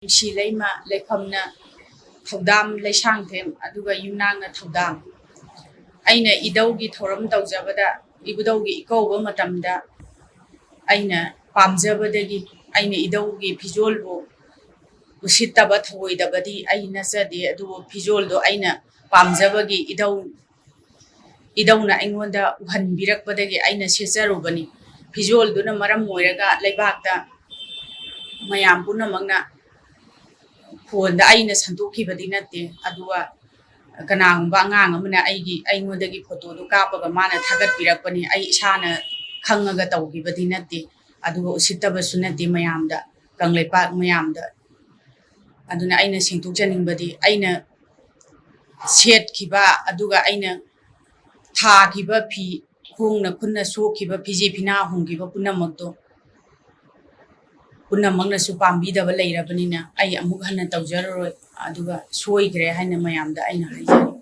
ꯅꯨꯡꯁꯤ ꯂꯩꯃ ꯂꯩꯐꯝꯅ ꯊꯧꯗꯥꯝ ꯂꯩꯁꯥꯡꯊꯦꯝ ꯑꯗꯨꯒ ꯌꯨꯝꯅꯥꯡꯅ ꯊꯧꯗꯥꯝ ꯑꯩꯅ ꯏꯙꯧꯒꯤ ꯊꯧꯔꯝ ꯇꯧꯖꯕꯗ ꯏꯕꯨꯙꯧꯒꯤ ꯏꯀꯧꯕ ꯃꯇꯝꯗ ꯑꯩꯅ ꯄꯥꯝꯖꯕꯗꯒꯤ ꯑꯩꯅ ꯏꯙꯧꯒꯤ ꯐꯤꯖꯣꯜꯕꯨ ꯎꯁꯤꯠꯇꯕ ꯊꯧꯑꯣꯏꯗꯕꯗꯤ ꯑꯩ ꯅꯠꯆꯗꯦ ꯑꯗꯨꯕꯨ ꯐꯤꯖꯣꯜꯗꯣ ꯑꯩꯅ ꯄꯥꯝꯖꯕꯒꯤ ꯏꯙꯧꯅ ꯑꯩꯉꯣꯟꯗ ꯎꯍꯟꯕꯤꯔꯛꯄꯗꯒꯤ ꯑꯩꯅ ꯁꯦꯠꯆꯔꯨꯕꯅꯤ ꯐꯤꯖꯣꯜꯗꯨꯅ ꯃꯔꯝ ꯑꯣꯏꯔꯒ ꯂꯩꯕꯥꯛꯇ ꯃꯌꯥꯝ ꯄꯨꯝꯅꯃꯛꯅ ꯐꯣꯟꯗ ꯑꯩꯅ ꯁꯟꯗꯣꯛꯈꯤꯕꯗꯤ ꯅꯠꯇꯦ ꯑꯗꯨꯒ ꯀꯅꯥꯒꯨꯝꯕ ꯑꯉꯥꯡ ꯑꯃꯅ ꯑꯩꯉꯣꯟꯗꯒꯤ ꯐꯣꯇꯣꯗꯨ ꯀꯥꯞꯄꯒ ꯃꯥꯅ ꯊꯥꯒꯠꯄꯤꯔꯛꯄꯅꯤ ꯑꯩ ꯏꯁꯥꯅ ꯈꯪꯉꯒ ꯇꯧꯈꯤꯕꯗꯤ ꯅꯠꯇꯦ ꯑꯗꯨꯒ ꯎꯁꯤꯠꯇꯕꯁꯨ ꯅꯠꯇꯦ ꯃꯌꯥꯝꯗ ꯀꯪꯂꯩꯄꯥꯛ ꯃꯌꯥꯝꯗ ꯑꯗꯨꯅ ꯑꯩꯅ ꯁꯦꯡꯗꯣꯛꯆꯅꯤꯡꯕꯗꯤ ꯑꯩꯅ ꯁꯦꯠꯈꯤꯕ ꯑꯗꯨꯒ ꯑꯩꯅ ꯊꯥꯈꯤꯕ ꯐꯤ ꯈꯣꯡꯅ ꯈꯨꯠꯅ ꯁꯣꯛꯈꯤꯕ ꯐꯤꯖꯤ ꯐꯤꯅꯥ ꯍꯨꯟꯈꯤꯕ ꯄꯨꯝꯅꯃꯛꯅꯁꯨ ꯄꯥꯝꯕꯤꯗꯕ ꯂꯩꯔꯕꯅꯤꯅ ꯑꯩ ꯑꯃꯨꯛ ꯍꯟꯅ ꯇꯧꯖꯔꯔꯣꯏ ꯑꯗꯨꯒ ꯁꯣꯏꯈ꯭ꯔꯦ ꯍꯥꯏꯅ ꯃꯌꯥꯝꯗ ꯑꯩꯅ ꯍꯥꯏꯖꯔꯤ